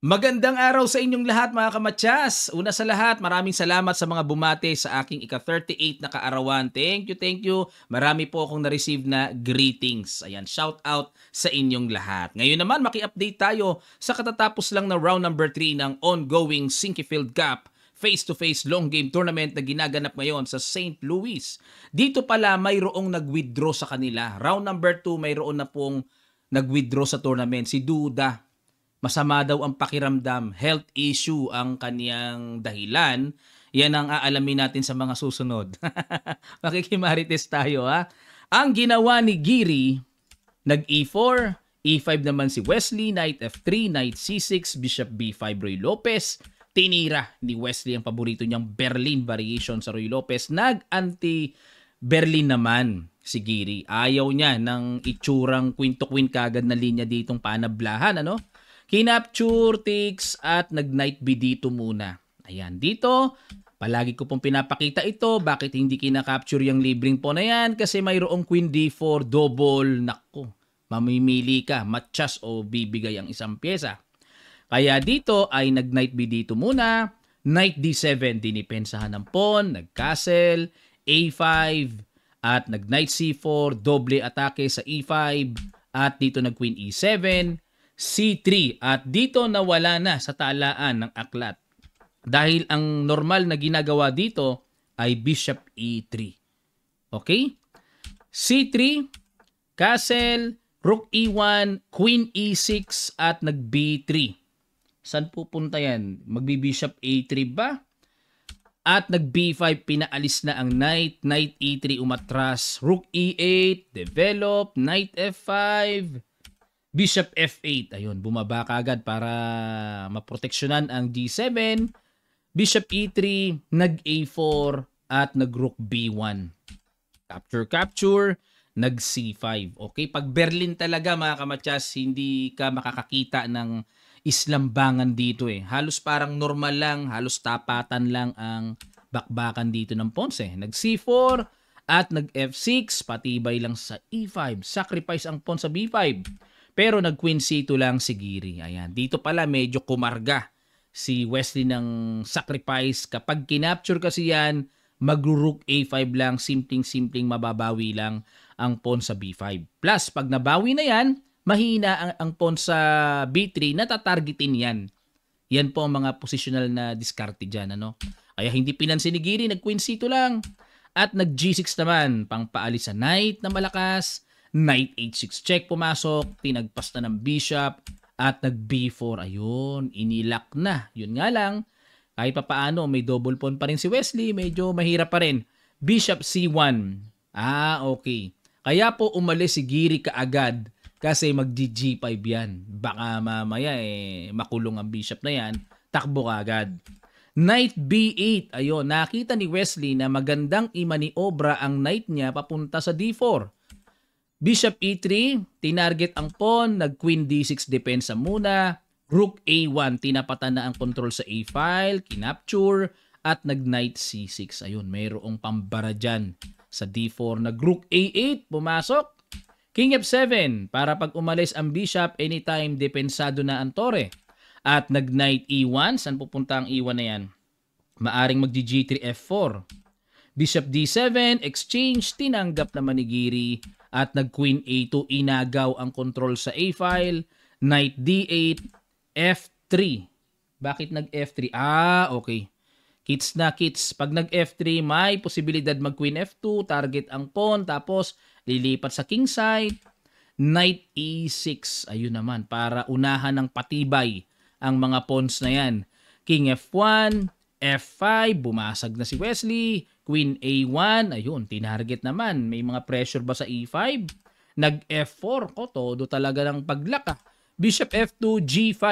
Magandang araw sa inyong lahat mga kamatyas. Una sa lahat, maraming salamat sa mga bumate sa aking ika-38 na kaarawan. Thank you, thank you. Marami po akong na-receive na greetings. Ayan, shout out sa inyong lahat. Ngayon naman, maki-update tayo sa katatapos lang na round number 3 ng ongoing Sinquefield Cup face-to-face long game tournament na ginaganap ngayon sa St. Louis. Dito pala mayroong nag-withdraw sa kanila. Round number 2, mayroon na pong nag-withdraw sa tournament. Si Duda. Masama daw ang pakiramdam, health issue ang kaniyang dahilan. Yan ang aalamin natin sa mga susunod. Makikimarites tayo ha. Ang ginawa ni Giri, nag-E4, E5 naman si Wesley, Knight F3, Knight C6, Bishop B5, Roy Lopez. Tinira ni Wesley ang paborito niyang Berlin variation sa Roy Lopez. Nag-anti-Berlin naman si Giri. Ayaw niya ng itsurang queen to queen kagad na linya ditong panablahan, ano? Kinapture, takes, at nag-knight B dito muna. Ayan, dito, palagi ko pong pinapakita ito. Bakit hindi kinakapture yung libreng pawn na yan? Kasi mayroong queen D4, double. Nako, mamimili ka, matchas o bibigay ang isang pyesa. Kaya dito ay nag-knight B dito muna. Knight D7, dinipensahan ng pawn, nag-castle, A5, at nag-knight C4, doble atake sa E5, at dito nag-queen E7, C3 at dito nawala na sa talaan ng aklat. Dahil ang normal na ginagawa dito ay Bishop E3. Okay? C3, Castle, Rook E1, Queen E6 at nag-B3. Saan pupunta yan? Magbi-Bishop A3 ba? At nag-B5, pinaalis na ang Knight. Knight E3 umatras. Rook E8, develop, Knight F5, Bishop F8, ayun, bumaba kagad para maproteksyonan ang D7. Bishop E3, nag-A4 at nag-Rook B1. Capture, nag-C5. Okay, pag Berlin talaga mga kamatyas, hindi ka makakakita ng islambangan dito eh. Halos parang normal lang, halos tapatan lang ang bakbakan dito ng pawns eh. Nag-C4 at nag-F6, patibay lang sa E5. Sacrifice ang pawn sa B5. Pero nag-Queen C2 lang si Giri. Ayan. Dito pala medyo kumarga si Wesley ng sacrifice. Kapag kinapture kasi yan, mag-Rook A5 lang. Simpleng-simpleng mababawi lang ang pawn sa B5. Plus, pag nabawi na yan, mahina ang pawn sa B3, natatargetin yan. Yan po ang mga positional na diskarte dyan. Ano? Kaya hindi pinansin ni Giri, nag-Queen C2 lang. At nag-G6 naman, pang paalis sa Knight na malakas. Knight H6 check pumasok, tinagpas na ng bishop, at nag-B4. Ayun, inilak na. Yun nga lang, kahit pa paano, may double pawn pa rin si Wesley, medyo mahirap pa rin. Bishop C1. Okay. Kaya po umalis si Giri kaagad kasi mag-G5 yan. Baka mamaya makulong ang bishop na yan, takbo kaagad. Knight B8. Ayun, nakita ni Wesley na magandang imaniobra ang knight niya papunta sa D4. Bishop E3, tinarget ang pawn, nag-Queen D6 depensa muna, Rook A1, tinapatan na ang control sa A file, kinapture, at nag-Knight C6. Ayun, mayroong pambara dyan sa D4. Nag-Rook A8, pumasok. King F7, para pag umalis ang bishop, anytime depensado na ang tore. At nag-Knight E1, saan pupunta ang E1 na yan? Maaring mag-G3 F4. Bishop D7, exchange, tinanggap naman ni Giri. At nag-Queen A2, inagaw ang control sa A file. Knight D8, F3. Bakit nag-F3? Okay. Kits na kits. Pag nag-F3, may posibilidad mag-Queen F2, target ang pawn, tapos lilipat sa king side. Knight E6. Ayun naman, para unahan ng patibay ang mga pawns na yan. King F1, F5, bumasag na si Wesley. Queen A1, ayun, tinarget naman. May mga pressure ba sa E5? Nag-F4 ko, todo talaga ng paglaka. Bishop F2, G5.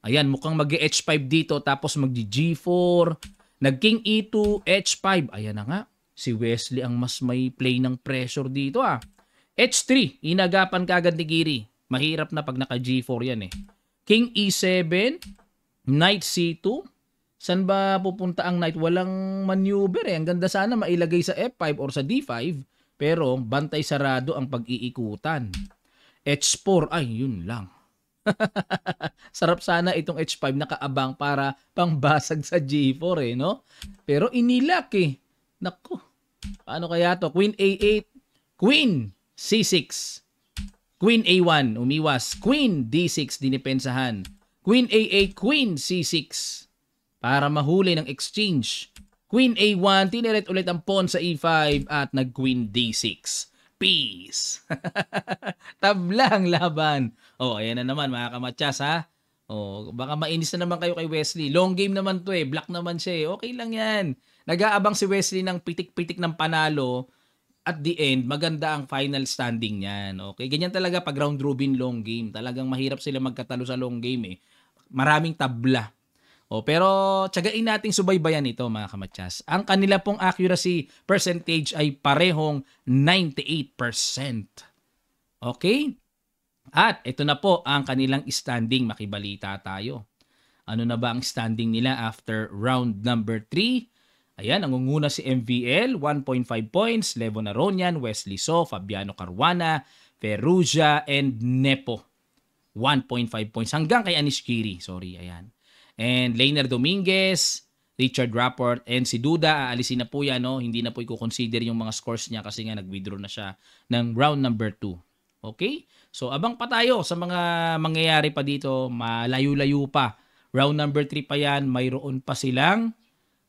Ayan, mukhang mag-H5 dito, tapos mag-G4. Nag-King E2, H5. Ayan na nga, si Wesley ang mas may play ng pressure dito H3, inagapan kagad ni Giri. Mahirap na pag naka-G4 yan King E7, Knight C2. Saan ba pupunta ang knight? Walang maneuver Ang ganda sana mailagay sa F5 or sa D5. Pero bantay sarado ang pag-iikutan. H4, ay yun lang. Sarap sana itong H5 nakaabang para pangbasag sa G4 eh, no? Pero inilak eh. Nako, paano kaya to? Queen A8, Queen C6, Queen A1, umiwas, Queen D6, dinipensahan, Queen A8, Queen C6, para mahuli ng exchange. Queen A1, tiniret ulit ang pawn sa E5 at nag-Queen D6. Peace! Tablang laban. Oh, ayan na naman mga kamatsas ha. Oh, baka mainis na naman kayo kay Wesley. Long game naman to eh. Black naman siya eh. Okay lang yan. Nag-aabang si Wesley ng pitik-pitik ng panalo. At the end, maganda ang final standing niyan. Okay? Ganyan talaga pag round robin long game. Talagang mahirap sila magkatalo sa long game eh. Maraming tabla. O, pero tsagain nating subaybayan ito mga kamatsas. Ang kanila pong accuracy percentage ay parehong 98%. Okay? At ito na po ang kanilang standing. Makibalita tayo. Ano na ba ang standing nila after round number 3? Ayan, nangunguna si MVL, 1.5 points, Levon Aronian, Wesley So, Fabiano Caruana, Ferrugia, and Nepo. 1.5 points hanggang kay Anish Kiri. Sorry, ayan. And Leiner Dominguez, Richard Rapport, and si Duda, aalisin na po yan, no? Hindi na po i-consider yung mga scores niya kasi nga nag-withdraw na siya ng round number 2. Okay? So, abang pa tayo sa mga mangyayari pa dito. Malayo-layo pa. Round number 3 pa yan. Mayroon pa silang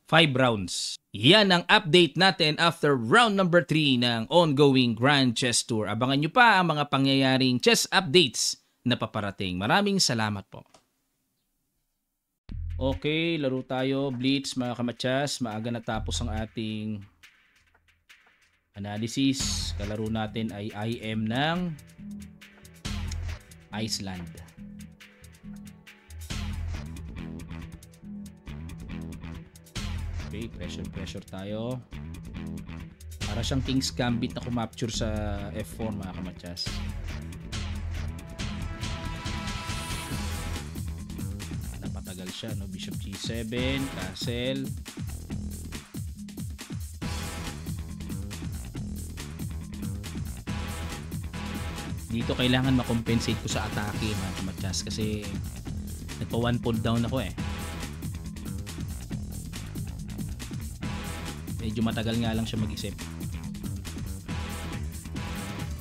5 rounds. Yan ang update natin after round number 3 ng ongoing Grand Chess Tour. Abangan nyo pa ang mga pangyayaring chess updates na paparating. Maraming salamat po. Okay, laro tayo. Blitz mga kamatsas. Maaga natapos ang ating analysis. Kalaro natin ay IM ng Iceland. Okay, pressure tayo. Para siyang King's Gambit na kumapture sa F4 mga kamatsas. Napatagal siya, no? Bishop G7, Castle. Dito kailangan makompensate ko sa atake mga kamatsas kasi nagpa 1 pawn down ako eh. Medyo matagal nga lang siya mag-isip.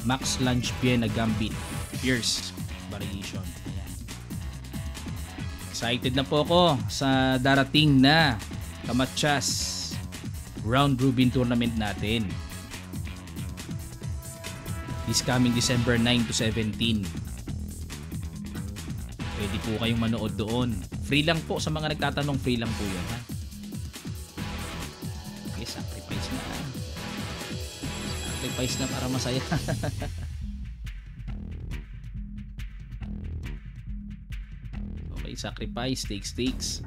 Max Lunch Bien na Gambit. Fierce variation. Ayan. Excited na po ako sa darating na kamatsas round robin tournament natin. This coming December 9 to 17. Pwede po kayong manood doon. Free lang po sa mga nagtatanong, free lang po yun ha. Sacrifice na para masaya. Okay, sacrifice, takes.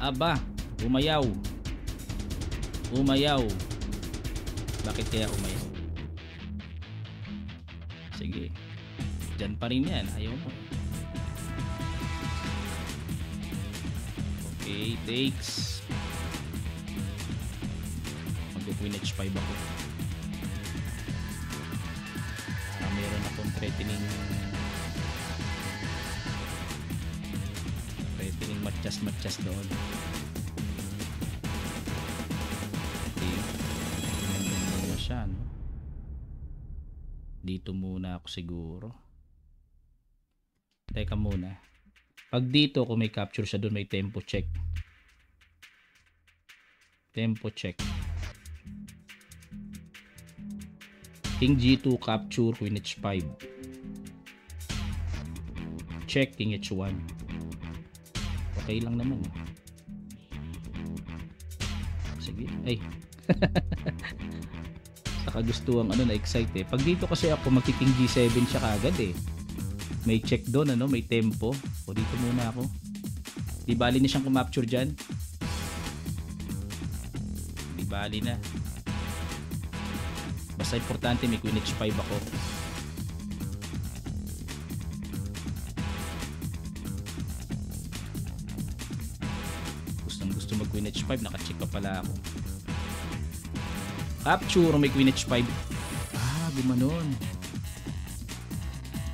Aba, umayaw. Bakit kaya umayaw? Sige, dyan pa rin yan, ayaw mo. Okay, takes. Queen H5 ako. Meron akong threatening matchas doon. Okay. Ano siya, no? Dito muna ako siguro. Teka muna. Pag dito kung may capture siya doon, may tempo check. King G2 capture, Queen H5. Check, King H1. Okay lang naman. Sige, ay. Sa kagustuhan na-excite eh. Pag dito kasi ako magki-King G7 siya kagad eh. May check doon, may tempo. O dito muna ako. Di bali na siyang kumapture dyan. Di bali na. Basta importante may Queen H5 ako. Gusto mag Queen H5, naka-check pa pala ako. Capture, may Queen H5. Gumanon.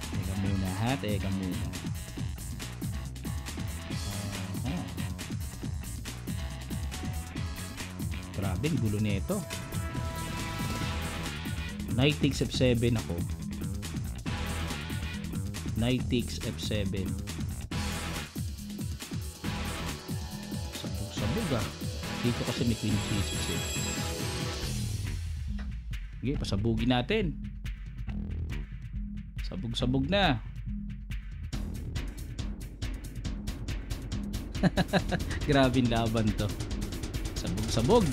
Teka muna ha. ha. Teka muna. Aha. Grabe, ang gulo nito. Nitix F7 ako. Nitix F7. Sabog ah. Dito kasi may Queen C6 eh. Sige, pasabugin natin. Sabog na. Grabe yung laban to. Sabog.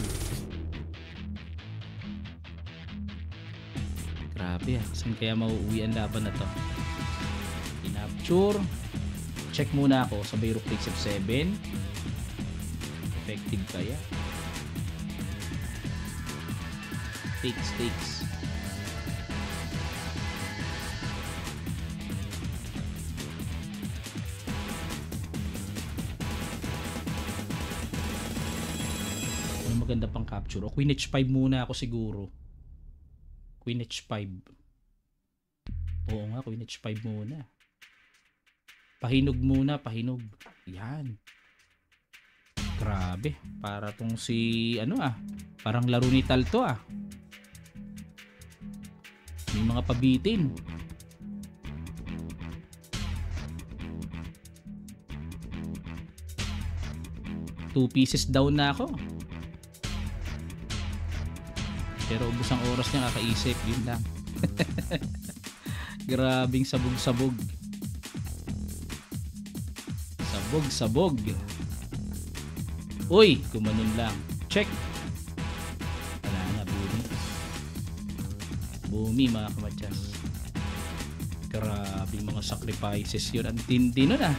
Grabe ah. Saan kaya mauuwi ang laban na to? Capture. Check muna ako sa Bayroclix F7. Effective kaya? Takes. Ano maganda pang capture? O Queen H5 muna ako siguro. Queen H5. Oo nga, Queen H5 muna. Pahinog muna. Yan. Grabe. Para tong si parang laro ni Tal to ah. May mga pabitin. Two pieces down na ako. Pero ubos ang oras niya kakaisip. Yun lang. Grabing sabog. Sabog. Uy, gumanon lang. Check. Wala na, bumi mga kamadyas. Grabe mga sacrifices yun. Ang tindi nun ah.